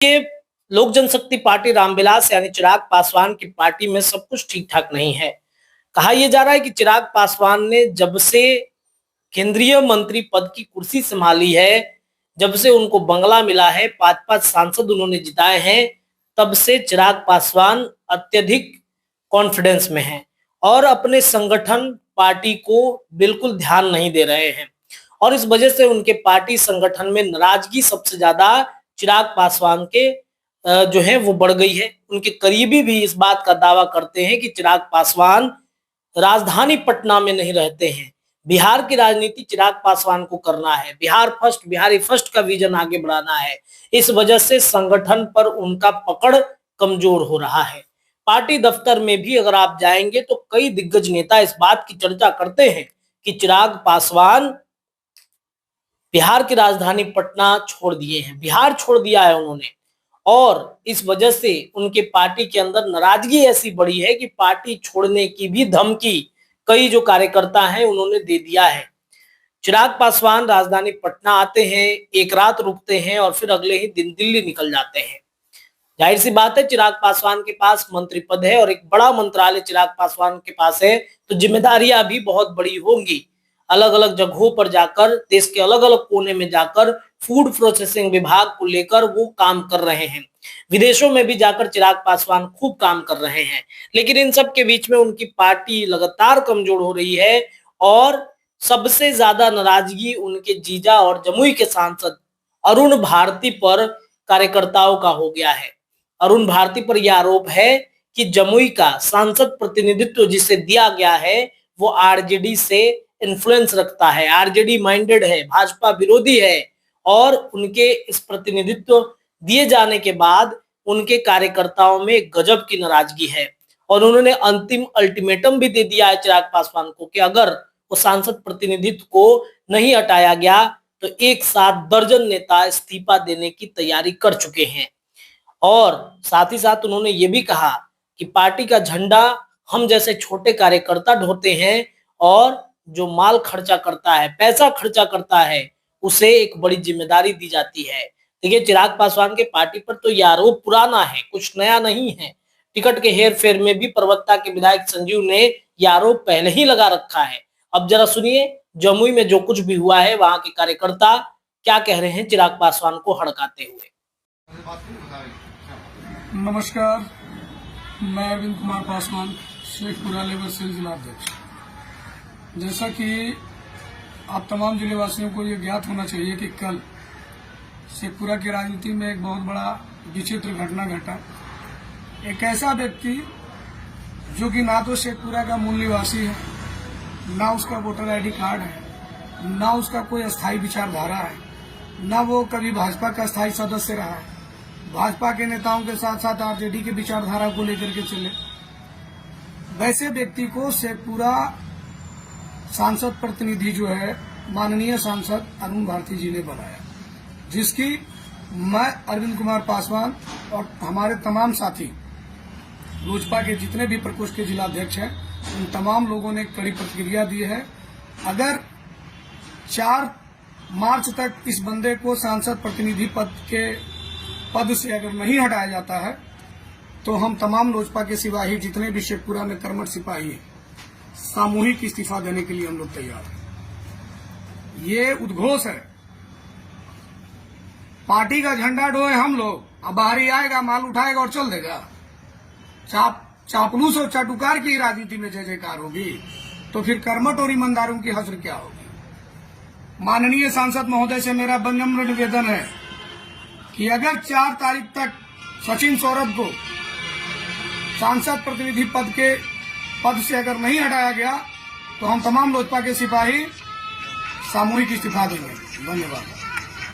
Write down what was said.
कि लोक जनशक्ति पार्टी रामविलास यानी चिराग पासवान की पार्टी में सब कुछ ठीक ठाक नहीं है। कहा यह जा रहा है कि चिराग पासवान ने जब से केंद्रीय मंत्री पद की कुर्सी संभाली है, जब से उनको बंगला मिला है, 5-5 सांसद उन्होंने जिताए हैं, तब से चिराग पासवान अत्यधिक कॉन्फिडेंस में हैं और अपने संगठन पार्टी को बिल्कुल ध्यान नहीं दे रहे हैं और इस वजह से उनके पार्टी संगठन में नाराजगी सबसे ज्यादा चिराग पासवान के जो है वो बढ़ गई है। उनके करीबी भी इस बात का दावा करते हैं कि चिराग पासवान राजधानी पटना में नहीं रहते हैं। बिहार की राजनीति चिराग पासवान को करना है, बिहार फर्स्ट, बिहारी फर्स्ट का विजन आगे बढ़ाना है। इस वजह से संगठन पर उनका पकड़ कमजोर हो रहा है। पार्टी दफ्तर में भी अगर आप जाएंगे तो कई दिग्गज नेता इस बात की चर्चा करते हैं कि चिराग पासवान बिहार की राजधानी पटना छोड़ दिए हैं, बिहार छोड़ दिया है उन्होंने और इस वजह से उनके पार्टी के अंदर नाराजगी ऐसी बढ़ी है कि पार्टी छोड़ने की भी धमकी कई जो कार्यकर्ता हैं उन्होंने दे दिया है। चिराग पासवान राजधानी पटना आते हैं, एक रात रुकते हैं और फिर अगले ही दिन दिल्ली निकल जाते हैं। जाहिर सी बात है, चिराग पासवान के पास मंत्री पद है और एक बड़ा मंत्रालय चिराग पासवान के पास है, तो जिम्मेदारियां भी बहुत बड़ी होंगी। अलग अलग जगहों पर जाकर, देश के अलग अलग कोने में जाकर फूड प्रोसेसिंग विभाग को लेकर वो काम कर रहे हैं। विदेशों में भी जाकर चिराग पासवान खूब काम कर रहे हैं, लेकिन इन सब के बीच में उनकी पार्टी लगातार कमजोर हो रही है और सबसे ज्यादा नाराजगी उनके जीजा और जमुई के सांसद अरुण भारती पर कार्यकर्ताओं का हो गया है। अरुण भारती पर यह आरोप है कि जमुई का सांसद प्रतिनिधित्व जिसे दिया गया है वो आरजेडी से इन्फ्लुएंस रखता है, आरजेडी माइंडेड है, भाजपा विरोधी है और उनके इस प्रतिनिधित्व दिए जाने के बाद उनके कार्यकर्ताओं में गजब की नाराजगी है और उन्होंने अंतिम अल्टीमेटम भी दे दिया है चिराग पासवान को कि अगर वो सांसद प्रतिनिधित्व को नहीं हटाया गया तो एक साथ दर्जन नेता इस्तीफा देने की तैयारी कर चुके हैं। और साथ ही साथ उन्होंने ये भी कहा कि पार्टी का झंडा हम जैसे छोटे कार्यकर्ता ढोते हैं और जो माल खर्चा करता है, पैसा खर्चा करता है, उसे एक बड़ी जिम्मेदारी दी जाती है। देखिए, चिराग पासवान के पार्टी पर तो यह आरोप पुराना है, कुछ नया नहीं है। टिकट के हेर फेर में भी परबत्ता के विधायक संजीव ने यह आरोप पहले ही लगा रखा है। अब जरा सुनिए जमुई में जो कुछ भी हुआ है, वहां के कार्यकर्ता क्या कह रहे हैं चिराग पासवान को हड़काते हुए। नमस्कार, मैं अरविंद कुमार पासवान, शेखपुरा लेबर सेल जिलाध्यक्ष। जैसा कि आप तमाम जिलेवासियों को ये ज्ञात होना चाहिए कि कल शेखपुरा की राजनीति में एक बहुत बड़ा विचित्र घटना घटा। एक ऐसा व्यक्ति जो कि ना तो शेखपुरा का मूल निवासी है, ना उसका वोटर आईडी कार्ड है, ना उसका कोई अस्थायी विचारधारा है, ना वो कभी भाजपा का स्थायी सदस्य रहा है, भाजपा के नेताओं के साथ साथ आरजेडी की विचारधारा को लेकर के चले, वैसे व्यक्ति को शेखपुरा सांसद प्रतिनिधि जो है माननीय सांसद अरुण भारती जी ने बनाया, जिसकी मैं अरविंद कुमार पासवान और हमारे तमाम साथी लोजपा के जितने भी प्रकोष्ठ के जिलाध्यक्ष हैं उन तमाम लोगों ने कड़ी प्रतिक्रिया दी है। अगर 4 मार्च तक इस बंदे को सांसद प्रतिनिधि पद से अगर नहीं हटाया जाता है तो हम तमाम लोजपा के सिपाही जितने भी शेखपुरा में कर्मठ सिपाही हैं, सामूहिक इस्तीफा देने के लिए हम लोग तैयार हैं। ये उद्घोष है, पार्टी का झंडा ढोए हम लोग, अब बाहरी आएगा, माल उठाएगा और चल देगा। चापलूस और चाटुकार की राजनीति में जय जयकार होगी तो फिर कर्मठ और ईमानदारों की हस्र क्या होगी। माननीय सांसद महोदय से मेरा विनम्र निवेदन है कि अगर 4 तारीख तक सचिन सौरभ को सांसद प्रतिनिधि पद से अगर नहीं हटाया गया तो हम तमाम लोजपा के सिपाही सामूहिक इस्तीफा देंगे। धन्यवाद।